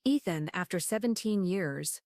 Ethan, after 17 years,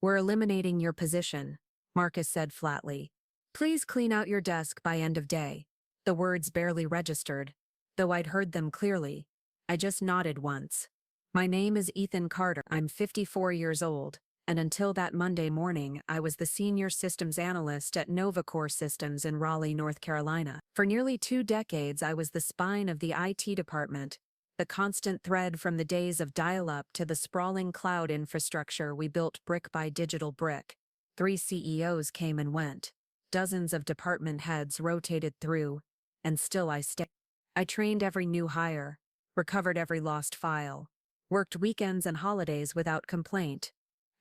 we're eliminating your position, Marcus said flatly. Please clean out your desk by end of day. The words barely registered, though I'd heard them clearly. I just nodded once. My name is Ethan Carter. I'm 54 years old, and until that Monday morning, I was the senior systems analyst at NovaCore Systems in Raleigh, North Carolina. For nearly 2 decades, I was the spine of the IT department, the constant thread from the days of dial-up to the sprawling cloud infrastructure we built brick by digital brick. 3 CEOs came and went. Dozens of department heads rotated through, and still I stayed. I trained every new hire, recovered every lost file, worked weekends and holidays without complaint.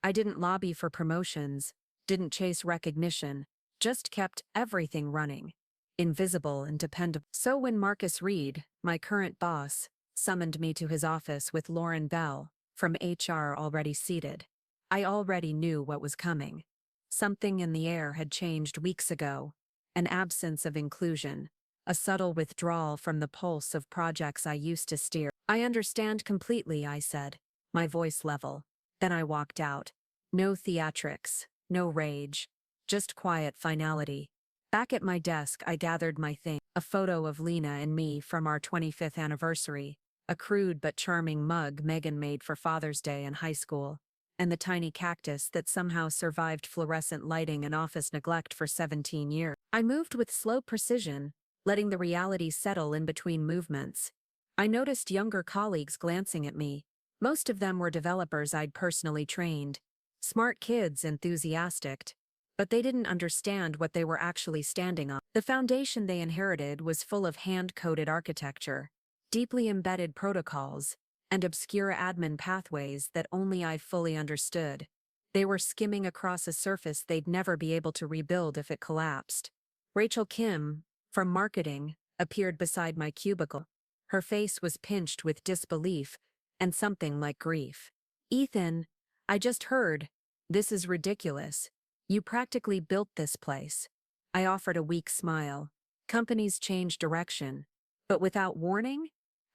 I didn't lobby for promotions, didn't chase recognition, just kept everything running, invisible and dependable. So when Marcus Reed, my current boss, summoned me to his office with Lauren Bell, from HR already seated, I already knew what was coming. Something in the air had changed weeks ago, an absence of inclusion, a subtle withdrawal from the pulse of projects I used to steer. I understand completely, I said, my voice level. Then I walked out. No theatrics, no rage, just quiet finality. Back at my desk, I gathered my things. A photo of Lena and me from our 25th anniversary, a crude but charming mug Megan made for Father's Day in high school, and the tiny cactus that somehow survived fluorescent lighting and office neglect for 17 years. I moved with slow precision, letting the reality settle in between movements. I noticed younger colleagues glancing at me. Most of them were developers I'd personally trained. Smart kids, enthusiastic, but they didn't understand what they were actually standing on. The foundation they inherited was full of hand-coded architecture, deeply embedded protocols, and obscure admin pathways that only I fully understood. They were skimming across a surface they'd never be able to rebuild if it collapsed. Rachel Kim, from marketing, appeared beside my cubicle. Her face was pinched with disbelief and something like grief. Ethan, I just heard. This is ridiculous. You practically built this place. I offered a weak smile. Companies change direction. But without warning?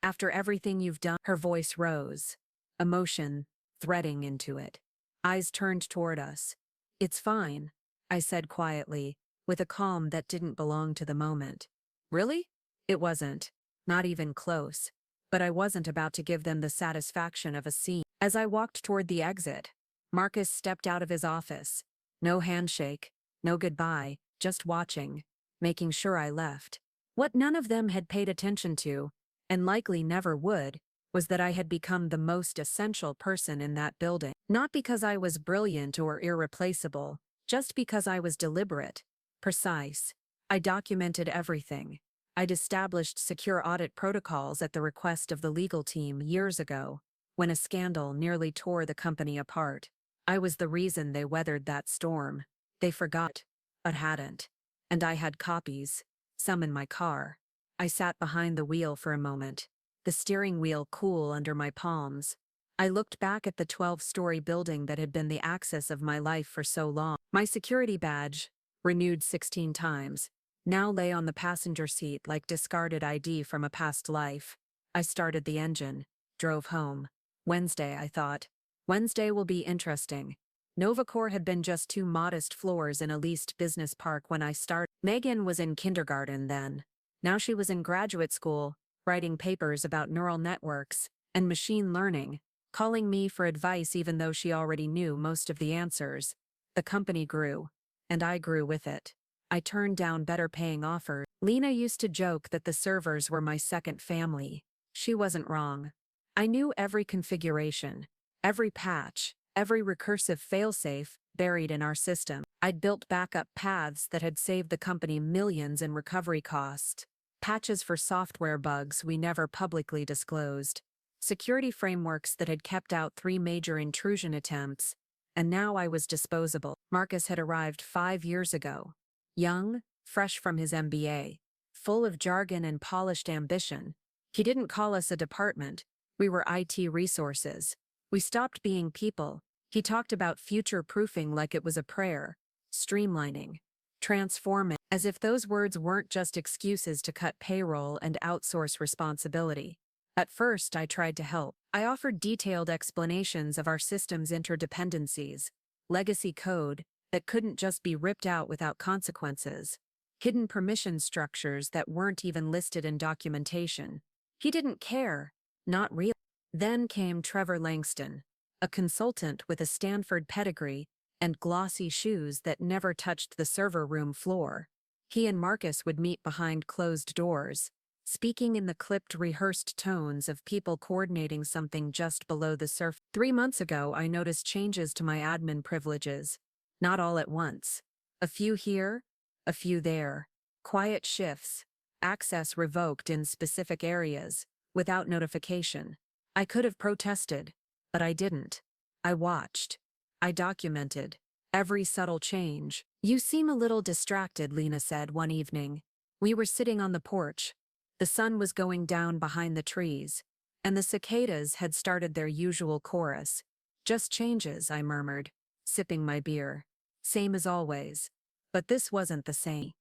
After everything you've done? Her voice rose, emotion threading into it. Eyes turned toward us. It's fine, I said quietly, with a calm that didn't belong to the moment. Really? It wasn't. Not even close. But I wasn't about to give them the satisfaction of a scene. As I walked toward the exit, Marcus stepped out of his office. No handshake, no goodbye, just watching, making sure I left. What none of them had paid attention to, and likely never would, was that I had become the most essential person in that building. Not because I was brilliant or irreplaceable, just because I was deliberate, precise. I documented everything. I'd established secure audit protocols at the request of the legal team years ago, when a scandal nearly tore the company apart. I was the reason they weathered that storm. They forgot, but hadn't. And I had copies, some in my car. I sat behind the wheel for a moment, the steering wheel cool under my palms. I looked back at the 12-story building that had been the axis of my life for so long. My security badge, renewed 16 times, now lay on the passenger seat like discarded ID from a past life. I started the engine, drove home. Wednesday, I thought. Wednesday will be interesting. NovaCore had been just 2 modest floors in a leased business park when I started. Megan was in kindergarten then. Now she was in graduate school, writing papers about neural networks and machine learning, calling me for advice even though she already knew most of the answers. The company grew, and I grew with it. I turned down better-paying offers. Lena used to joke that the servers were my second family. She wasn't wrong. I knew every configuration, every patch, every recursive failsafe buried in our system. I'd built backup paths that had saved the company millions in recovery costs, patches for software bugs we never publicly disclosed, security frameworks that had kept out 3 major intrusion attempts, and now I was disposable. Marcus had arrived 5 years ago, young, fresh from his MBA, full of jargon and polished ambition. He didn't call us a department, we were IT resources. We stopped being people. He talked about future-proofing like it was a prayer, streamlining, transforming, as if those words weren't just excuses to cut payroll and outsource responsibility. At first, I tried to help. I offered detailed explanations of our system's interdependencies, legacy code that couldn't just be ripped out without consequences, hidden permission structures that weren't even listed in documentation. He didn't care, not really. Then came Trevor Langston, a consultant with a Stanford pedigree and glossy shoes that never touched the server room floor. He and Marcus would meet behind closed doors, speaking in the clipped, rehearsed tones of people coordinating something just below the surface. 3 months ago, I noticed changes to my admin privileges, not all at once. A few here, a few there. Quiet shifts, access revoked in specific areas, without notification. I could have protested, but I didn't. I watched. I documented every subtle change. "You seem a little distracted," Lena said one evening. We were sitting on the porch. The sun was going down behind the trees, and the cicadas had started their usual chorus. "Just changes," I murmured, sipping my beer. "Same as always." But this wasn't the same.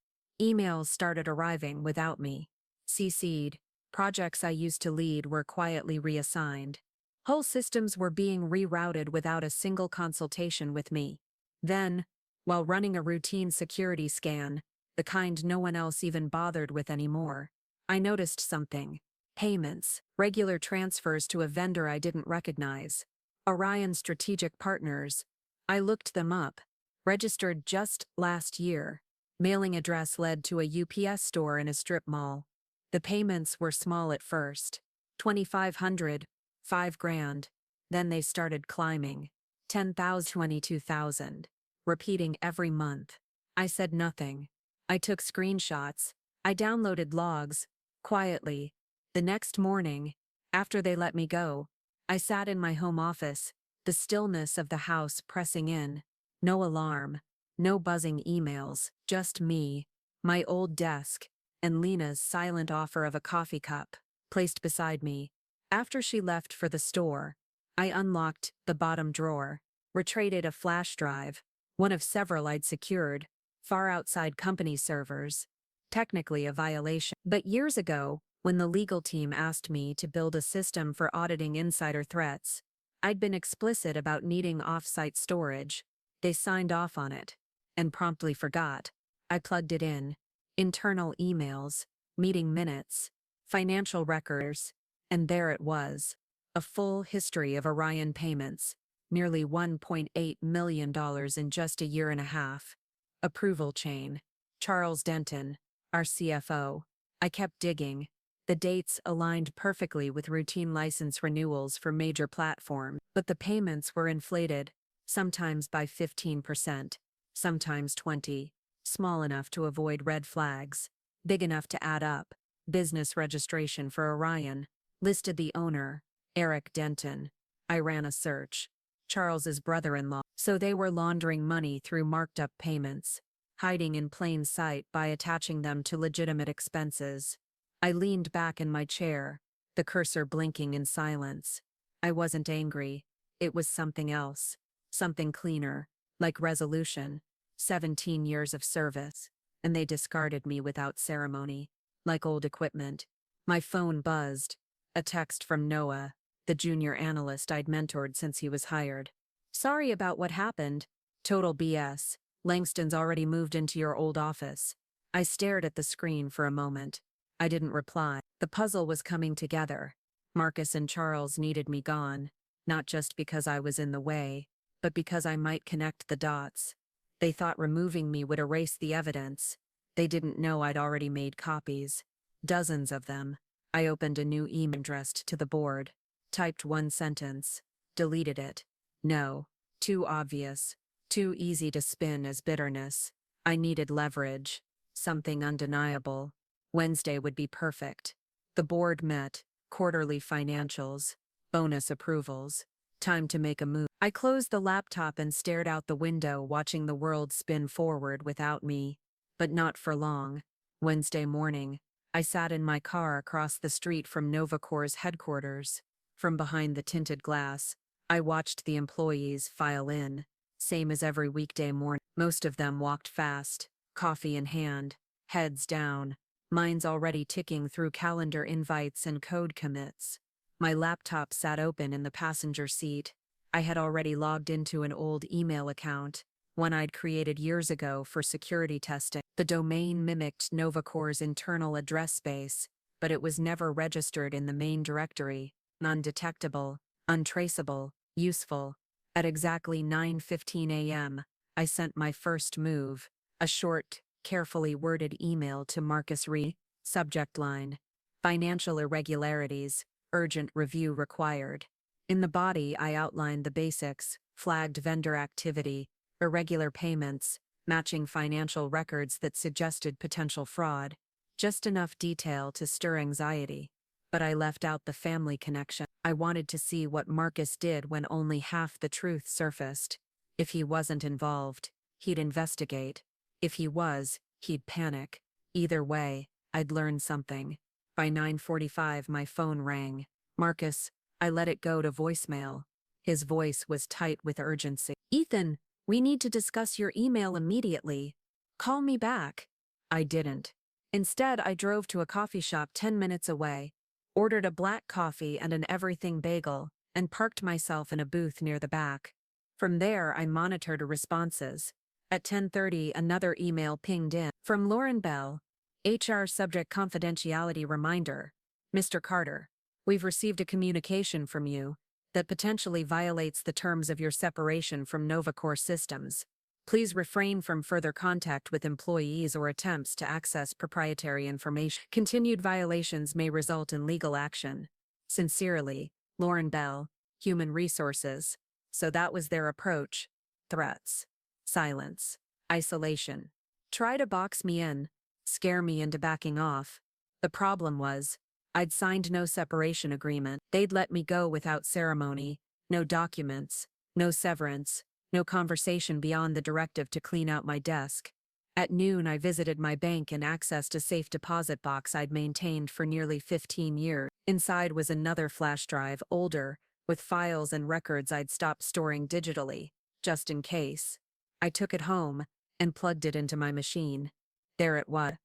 Emails started arriving without me. CC'd. Projects I used to lead were quietly reassigned. Whole systems were being rerouted without a single consultation with me. Then, while running a routine security scan, the kind no one else even bothered with anymore, I noticed something. Payments, regular transfers to a vendor I didn't recognize. Orion Strategic Partners. I looked them up. Registered just last year. Mailing address led to a UPS store in a strip mall. The payments were small at first. $2,500, $5,000. Then they started climbing. 10,000, 22,000. Repeating every month. I said nothing. I took screenshots. I downloaded logs. Quietly. The next morning, after they let me go, I sat in my home office, the stillness of the house pressing in. No alarm. No buzzing emails. Just me, my old desk, and Lena's silent offer of a coffee cup, placed beside me. After she left for the store, I unlocked the bottom drawer, retrieved a flash drive, one of several I'd secured, far outside company servers. Technically a violation. But years ago, when the legal team asked me to build a system for auditing insider threats, I'd been explicit about needing off-site storage. They signed off on it, and promptly forgot. I plugged it in. Internal emails, meeting minutes, financial records, and there it was. A full history of Orion payments, nearly $1.8 million in just a year and a half. Approval chain. Charles Denton, our CFO. I kept digging. The dates aligned perfectly with routine license renewals for major platforms, but the payments were inflated, sometimes by 15%, sometimes 20%, small enough to avoid red flags, big enough to add up. Business registration for Orion, listed the owner, Eric Denton. I ran a search. Charles's brother-in-law. So they were laundering money through marked-up payments, hiding in plain sight by attaching them to legitimate expenses. I leaned back in my chair, the cursor blinking in silence. I wasn't angry. It was something else. Something cleaner, like resolution. 17 years of service. And they discarded me without ceremony, like old equipment. My phone buzzed. A text from Noah, the junior analyst I'd mentored since he was hired. "Sorry about what happened. Total BS. Langston's already moved into your old office." I stared at the screen for a moment. I didn't reply. The puzzle was coming together. Marcus and Charles needed me gone, not just because I was in the way, but because I might connect the dots. They thought removing me would erase the evidence. They didn't know I'd already made copies. Dozens of them. I opened a new email addressed to the board, typed one sentence, deleted it. No. Too obvious. Too easy to spin as bitterness. I needed leverage. Something undeniable. Wednesday would be perfect. The board met. Quarterly financials. Bonus approvals. Time to make a move. I closed the laptop and stared out the window, watching the world spin forward without me. But not for long. Wednesday morning, I sat in my car across the street from Novacore's headquarters. From behind the tinted glass, I watched the employees file in. Same as every weekday morning. Most of them walked fast, coffee in hand, heads down, minds already ticking through calendar invites and code commits. My laptop sat open in the passenger seat. I had already logged into an old email account, one I'd created years ago for security testing. The domain mimicked Novacore's internal address space, but it was never registered in the main directory. Undetectable, untraceable, useful. At exactly 9:15 a.m., I sent my first move, a short, carefully worded email to Marcus Re. Subject line: Financial irregularities, urgent review required. In the body, I outlined the basics: flagged vendor activity, irregular payments, matching financial records that suggested potential fraud. Just enough detail to stir anxiety. But I left out the family connection. I wanted to see what Marcus did when only half the truth surfaced. If he wasn't involved, he'd investigate. If he was, he'd panic. Either way, I'd learn something. By 9:45, my phone rang. Marcus. I let it go to voicemail. His voice was tight with urgency. Ethan, we need to discuss your email immediately. Call me back. I didn't. Instead, I drove to a coffee shop 10 minutes away, ordered a black coffee and an everything bagel, and parked myself in a booth near the back. From there, I monitored responses. At 10:30, another email pinged in. From Lauren Bell, HR subject confidentiality reminder. Mr. Carter, we've received a communication from you that potentially violates the terms of your separation from Novacore Systems. Please refrain from further contact with employees or attempts to access proprietary information. Continued violations may result in legal action. Sincerely, Lauren Bell, Human Resources. So that was their approach. Threats. Silence. Isolation. Try to box me in, scare me into backing off. The problem was, I'd signed no separation agreement. They'd let me go without ceremony, no documents, no severance, no conversation beyond the directive to clean out my desk. At noon, I visited my bank and accessed a safe deposit box I'd maintained for nearly 15 years. Inside was another flash drive, older, with files and records I'd stopped storing digitally, just in case. I took it home and plugged it into my machine. There it was.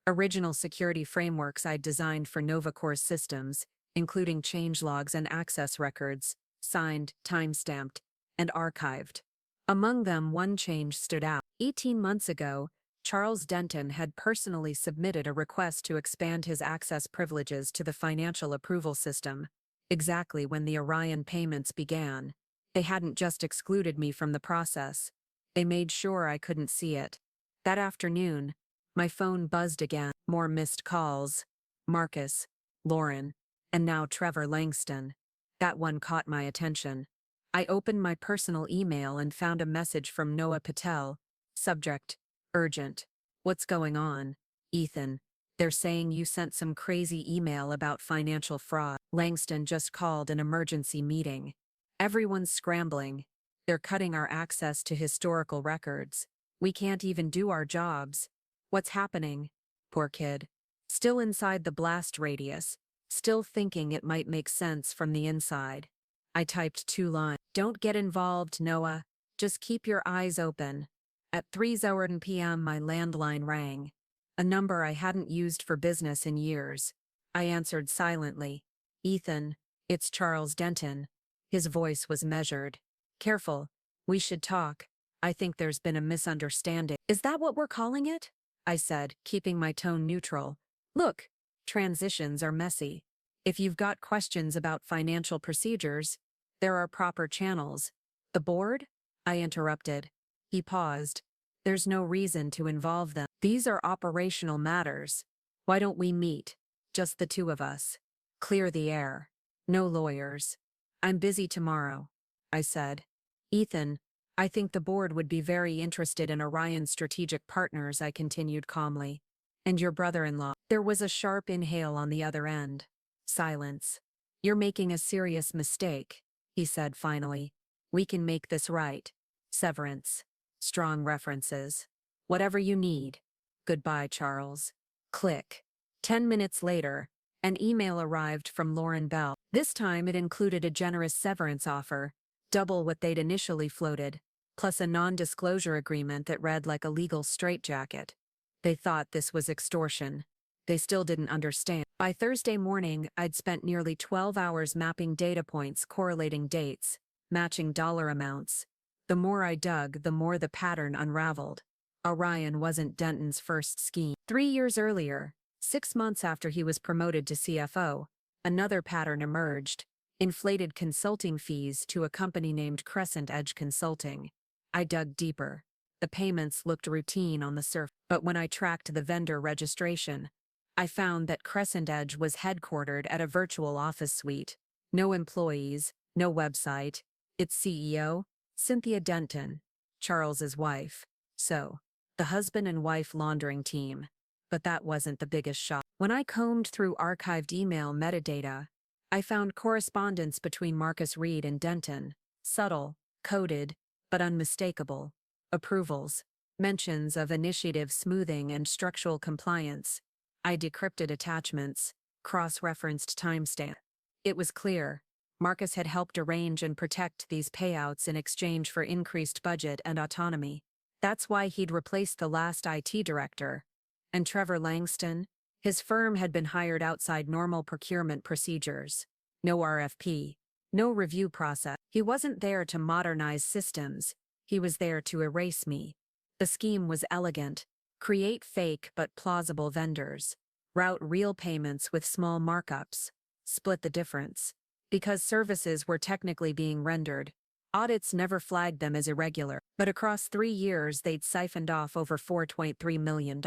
Original security frameworks I'd designed for Novacore's systems, including changelogs and access records, signed, time-stamped, and archived. Among them, one change stood out. 18 months ago, Charles Denton had personally submitted a request to expand his access privileges to the financial approval system, exactly when the Orion payments began. They hadn't just excluded me from the process. They made sure I couldn't see it. That afternoon, my phone buzzed again. More missed calls. Marcus, Lauren, and now Trevor Langston. That one caught my attention. I opened my personal email and found a message from Noah Patel. Subject: urgent. What's going on? Ethan, they're saying you sent some crazy email about financial fraud. Langston just called an emergency meeting. Everyone's scrambling. They're cutting our access to historical records. We can't even do our jobs. What's happening? Poor kid. Still inside the blast radius, still thinking it might make sense from the inside. I typed 2 lines. Don't get involved, Noah. Just keep your eyes open. At 3:00 p.m. my landline rang. A number I hadn't used for business in years. I answered silently. Ethan, it's Charles Denton. His voice was measured. Careful. We should talk. I think there's been a misunderstanding. Is that what we're calling it? I said, keeping my tone neutral. Look, transitions are messy. If you've got questions about financial procedures, there are proper channels. The board? I interrupted. He paused. There's no reason to involve them. These are operational matters. Why don't we meet? Just the 2 of us. Clear the air. No lawyers. I'm busy tomorrow, I said. Ethan, I think the board would be very interested in Orion's strategic partners, I continued calmly. And your brother-in-law. There was a sharp inhale on the other end. Silence. You're making a serious mistake, he said finally. We can make this right. Severance. Strong references. Whatever you need. Goodbye, Charles. Click. 10 minutes later, an email arrived from Lauren Bell. This time it included a generous severance offer, double what they'd initially floated, plus a non-disclosure agreement that read like a legal straitjacket. They thought this was extortion. They still didn't understand. By Thursday morning, I'd spent nearly 12 hours mapping data points, correlating dates, matching dollar amounts. The more I dug, the more the pattern unraveled. Orion wasn't Denton's first scheme. 3 years earlier, 6 months after he was promoted to CFO, another pattern emerged: inflated consulting fees to a company named Crescent Edge Consulting. I dug deeper. The payments looked routine on the surface, but when I tracked the vendor registration, I found that Crescent Edge was headquartered at a virtual office suite. No employees, no website. Its CEO, Cynthia Denton, Charles's wife. So, the husband and wife laundering team. But that wasn't the biggest shock. When I combed through archived email metadata, I found correspondence between Marcus Reed and Denton. Subtle, coded, but unmistakable. Approvals, mentions of initiative smoothing and structural compliance. I decrypted attachments, cross-referenced timestamp. It was clear. Marcus had helped arrange and protect these payouts in exchange for increased budget and autonomy. That's why he'd replaced the last IT director. And Trevor Langston? His firm had been hired outside normal procurement procedures. No RFP, no review process. He wasn't there to modernize systems. He was there to erase me. The scheme was elegant. Create fake but plausible vendors. Route real payments with small markups. Split the difference. Because services were technically being rendered, audits never flagged them as irregular. But across 3 years they'd siphoned off over $4.3 million.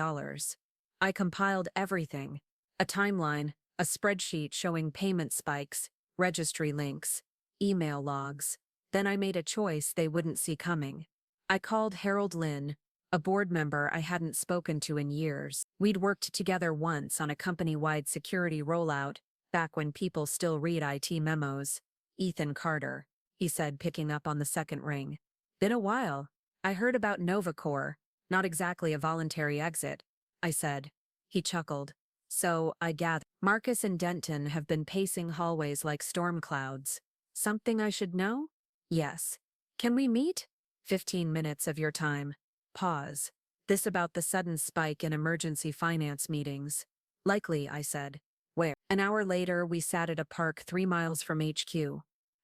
I compiled everything. A timeline, a spreadsheet showing payment spikes, registry links, email logs. Then I made a choice they wouldn't see coming. I called Harold Lynn, a board member I hadn't spoken to in years. We'd worked together once on a company-wide security rollout, back when people still read IT memos. Ethan Carter, he said, picking up on the second ring. Been a while. I heard about NovaCore, not exactly a voluntary exit, I said. He chuckled. So, I gather, Marcus and Denton have been pacing hallways like storm clouds. Something I should know? Yes. Can we meet? 15 minutes of your time. Pause. This about the sudden spike in emergency finance meetings. Likely, I said. Where? An hour later, we sat at a park 3 miles from HQ.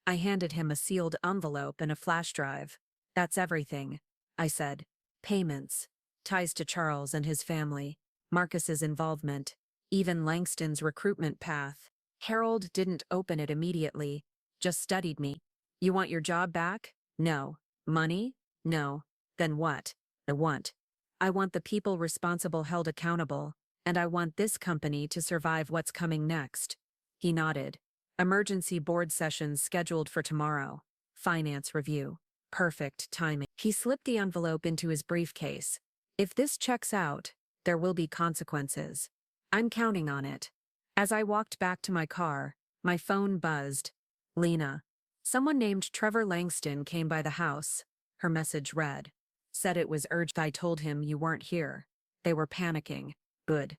I handed him a sealed envelope and a flash drive. That's everything, I said. Payments, ties to Charles and his family, Marcus's involvement, even Langston's recruitment path. Harold didn't open it immediately, just studied me. You want your job back? No. Money? No. Then what? I want the people responsible held accountable, and I want this company to survive what's coming next. He nodded. Emergency board sessions scheduled for tomorrow. Finance review. Perfect timing. He slipped the envelope into his briefcase. If this checks out, there will be consequences. I'm counting on it. As I walked back to my car, my phone buzzed. Lena. Someone named Trevor Langston came by the house. Her message read. Said it was urgent. I told him you weren't here. They were panicking. Good.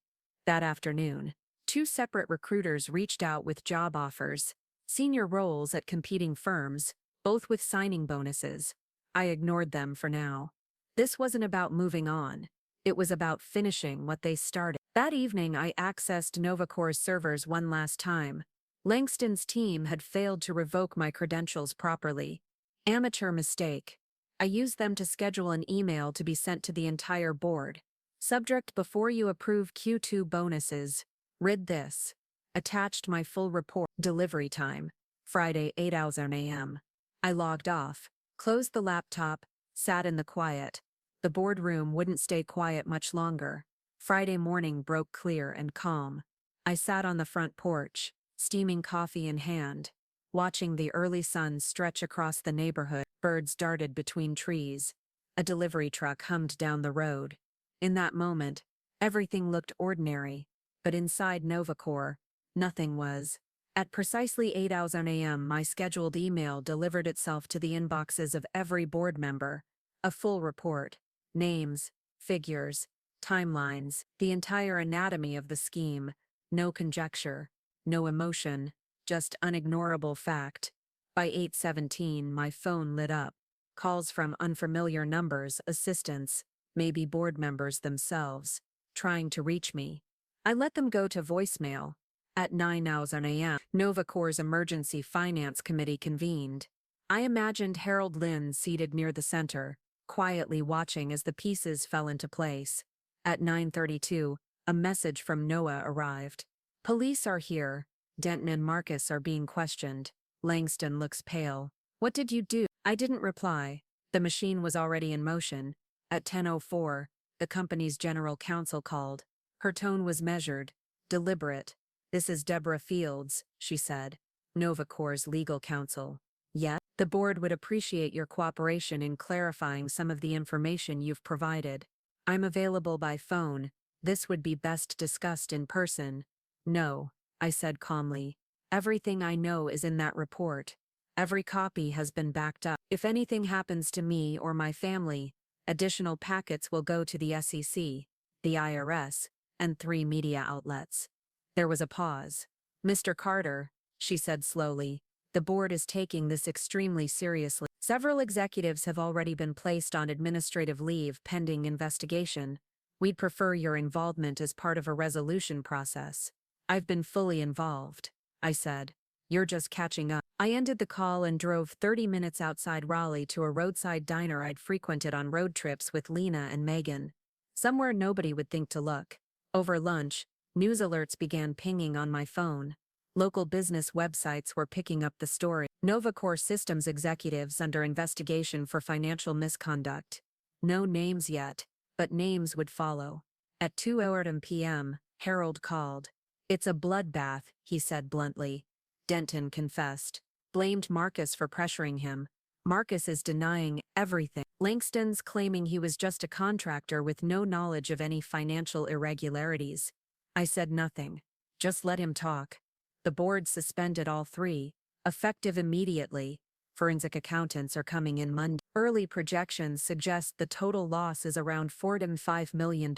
That afternoon, 2 separate recruiters reached out with job offers, senior roles at competing firms, both with signing bonuses. I ignored them for now. This wasn't about moving on. It was about finishing what they started. That evening I accessed NovaCore's servers one last time. Langston's team had failed to revoke my credentials properly. Amateur mistake. I used them to schedule an email to be sent to the entire board. Subject: before you approve Q2 bonuses, read this. Attached my full report. Delivery time. Friday 8:00 a.m. I logged off, closed the laptop, sat in the quiet. The boardroom wouldn't stay quiet much longer. Friday morning broke clear and calm. I sat on the front porch, steaming coffee in hand, watching the early sun stretch across the neighborhood. Birds darted between trees. A delivery truck hummed down the road. In that moment, everything looked ordinary, but inside NovaCore, nothing was. At precisely 8:00 a.m., my scheduled email delivered itself to the inboxes of every board member. A full report. Names, figures, timelines, the entire anatomy of the scheme. No conjecture, no emotion, just unignorable fact. By 8:17, my phone lit up. Calls from unfamiliar numbers, assistants, maybe board members themselves, trying to reach me. I let them go to voicemail. At 9:00 a.m., Nova Corps' Emergency Finance Committee convened. I imagined Harold Lynn seated near the center, quietly watching as the pieces fell into place. At 9:32, a message from Noah arrived. Police are here. Denton and Marcus are being questioned. Langston looks pale. What did you do? I didn't reply. The machine was already in motion. At 10:04, the company's general counsel called. Her tone was measured, deliberate. This is Deborah Fields, she said, Nova Corps' legal counsel. Yet, the board would appreciate your cooperation in clarifying some of the information you've provided. I'm available by phone. This would be best discussed in person. No, I said calmly. Everything I know is in that report. Every copy has been backed up. If anything happens to me or my family, additional packets will go to the SEC, the IRS, and 3 media outlets. There was a pause. Mr. Carter, she said slowly, the board is taking this extremely seriously. Several executives have already been placed on administrative leave pending investigation. We'd prefer your involvement as part of a resolution process. I've been fully involved, I said. You're just catching up. I ended the call and drove 30 minutes outside Raleigh to a roadside diner I'd frequented on road trips with Lena and Megan. Somewhere nobody would think to look. Over lunch, news alerts began pinging on my phone. Local business websites were picking up the story. Nova Corps Systems executives under investigation for financial misconduct. No names yet, but names would follow. At 2:00 p.m., Harold called. It's a bloodbath, he said bluntly. Denton confessed. Blamed Marcus for pressuring him. Marcus is denying everything. Langston's claiming he was just a contractor with no knowledge of any financial irregularities. I said nothing. Just let him talk. The board suspended all 3, effective immediately. Forensic accountants are coming in Monday. Early projections suggest the total loss is around $4 to $5 million,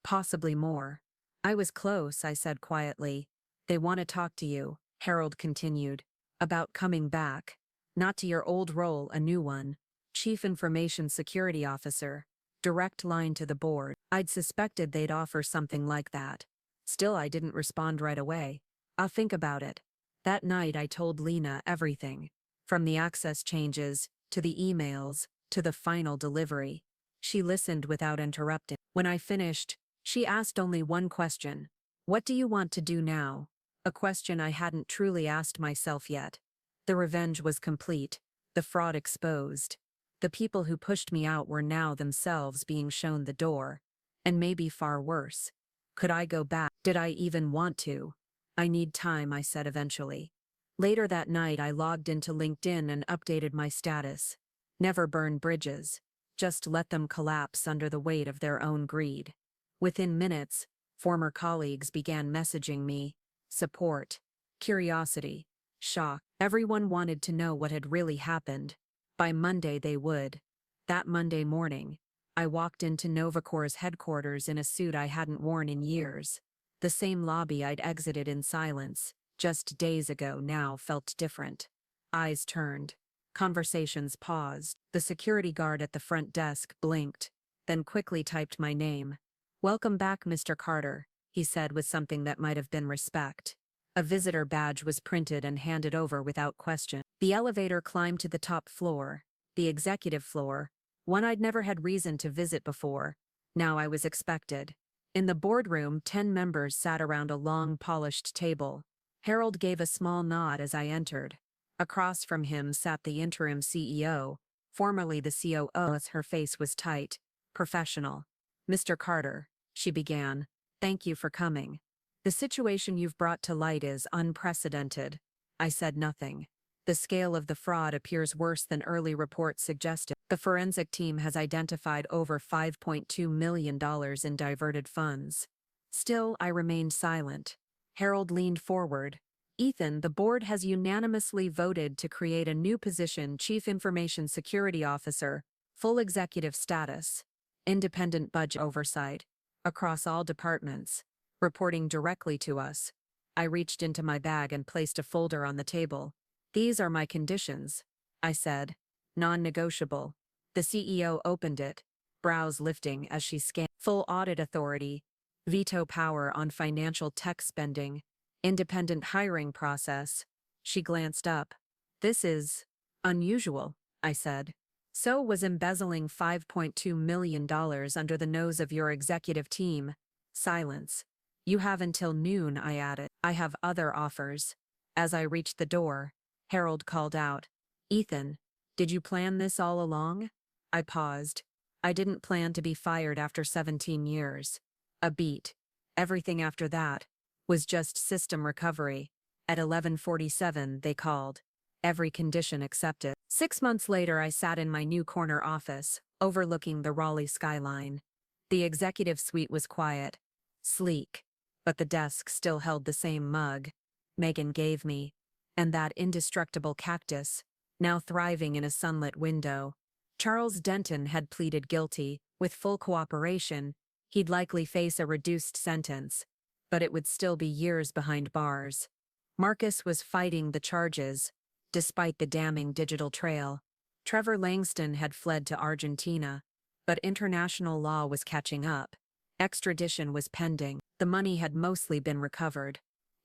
possibly more. I was close, I said quietly. They want to talk to you, Harold continued, about coming back. Not to your old role, a new one. Chief Information Security Officer. Direct line to the board. I'd suspected they'd offer something like that. Still, I didn't respond right away. I'll think about it. That night I told Lena everything. From the access changes, to the emails, to the final delivery. She listened without interrupting. When I finished, she asked only one question. What do you want to do now? A question I hadn't truly asked myself yet. The revenge was complete, the fraud exposed. The people who pushed me out were now themselves being shown the door. And maybe far worse. Could I go back? Did I even want to? I need time, I said eventually. Later that night I logged into LinkedIn and updated my status. Never burn bridges. Just let them collapse under the weight of their own greed. Within minutes, former colleagues began messaging me. Support. Curiosity. Shock. Everyone wanted to know what had really happened. By Monday they would. That Monday morning, I walked into Nova Corps' headquarters in a suit I hadn't worn in years. The same lobby I'd exited in silence, just days ago, now felt different. Eyes turned. Conversations paused. The security guard at the front desk blinked, then quickly typed my name. Welcome back, Mr. Carter, he said with something that might have been respect. A visitor badge was printed and handed over without question. The elevator climbed to the top floor, the executive floor, one I'd never had reason to visit before. Now I was expected. In the boardroom, 10 members sat around a long, polished table. Harold gave a small nod as I entered. Across from him sat the interim CEO, formerly the COO. Her face was tight, professional. Mr. Carter, she began, thank you for coming. The situation you've brought to light is unprecedented. I said nothing. The scale of the fraud appears worse than early reports suggested. The forensic team has identified over $5.2 million in diverted funds. Still, I remained silent. Harold leaned forward. Ethan, the board has unanimously voted to create a new position, Chief Information Security Officer, full executive status, independent budget oversight, across all departments, reporting directly to us. I reached into my bag and placed a folder on the table. These are my conditions, I said. Non-negotiable. The CEO opened it, brows lifting as she scanned. Full audit authority, veto power on financial tech spending, independent hiring process. She glanced up. This is unusual, I said. So was embezzling $5.2 million under the nose of your executive team. Silence. You have until noon, I added. I have other offers. As I reached the door, Harold called out, Ethan, did you plan this all along? I paused. I didn't plan to be fired after 17 years. A beat. Everything after that was just system recovery. At 11:47, they called. Every condition accepted. 6 months later, I sat in my new corner office, overlooking the Raleigh skyline. The executive suite was quiet, sleek, but the desk still held the same mug Megan gave me, and that indestructible cactus, now thriving in a sunlit window. Charles Denton had pleaded guilty. With full cooperation, he'd likely face a reduced sentence, but it would still be years behind bars. Marcus was fighting the charges, despite the damning digital trail. Trevor Langston had fled to Argentina, but international law was catching up. Extradition was pending. The money had mostly been recovered.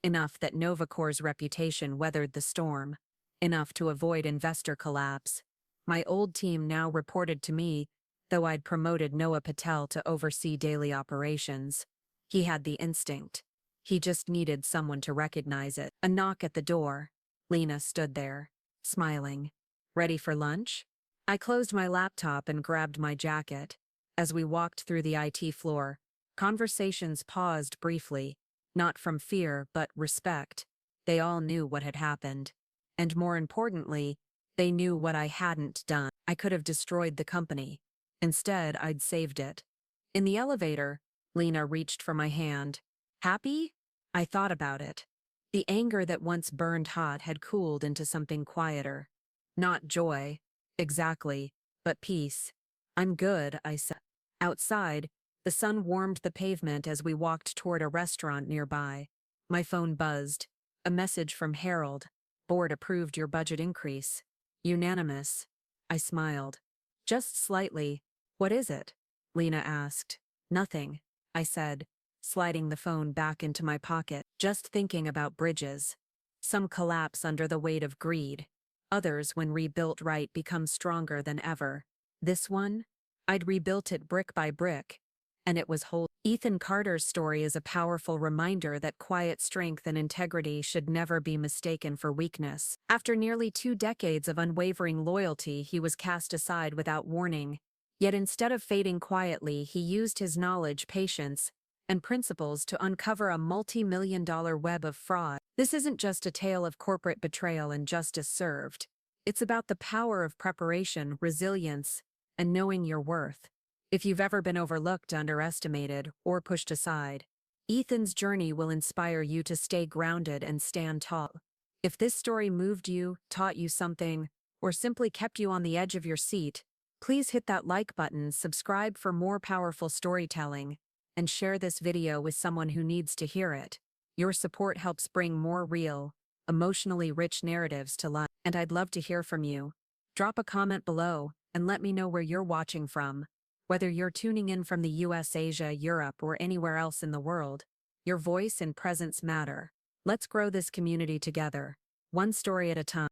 Enough that Novacor's reputation weathered the storm. Enough to avoid investor collapse. My old team now reported to me, though I'd promoted Noah Patel to oversee daily operations. He had the instinct. He just needed someone to recognize it. A knock at the door. Lena stood there, smiling. Ready for lunch? I closed my laptop and grabbed my jacket. As we walked through the IT floor, conversations paused briefly, not from fear but respect. They all knew what had happened. And more importantly, they knew what I hadn't done. I could have destroyed the company. Instead, I'd saved it. In the elevator, Lena reached for my hand. Happy? I thought about it. The anger that once burned hot had cooled into something quieter. Not joy, exactly, but peace. I'm good, I said. Outside, the sun warmed the pavement as we walked toward a restaurant nearby. My phone buzzed. A message from Harold. Board approved your budget increase. Unanimous. I smiled. Just slightly. What is it? Lena asked. Nothing, I said, sliding the phone back into my pocket. Just thinking about bridges. Some collapse under the weight of greed. Others, when rebuilt right, become stronger than ever. This one? I'd rebuilt it brick by brick, and it was whole. Ethan Carter's story is a powerful reminder that quiet strength and integrity should never be mistaken for weakness. After nearly 2 decades of unwavering loyalty, he was cast aside without warning. Yet instead of fading quietly, he used his knowledge, patience, and principles to uncover a multi-million-dollar web of fraud. This isn't just a tale of corporate betrayal and justice served. It's about the power of preparation, resilience, and knowing your worth. If you've ever been overlooked, underestimated, or pushed aside, Ethan's journey will inspire you to stay grounded and stand tall. If this story moved you, taught you something, or simply kept you on the edge of your seat, please hit that like button, subscribe for more powerful storytelling, and share this video with someone who needs to hear it. Your support helps bring more real, emotionally rich narratives to life. And I'd love to hear from you. Drop a comment below and let me know where you're watching from. Whether you're tuning in from the US, Asia, Europe, or anywhere else in the world, your voice and presence matter. Let's grow this community together, one story at a time.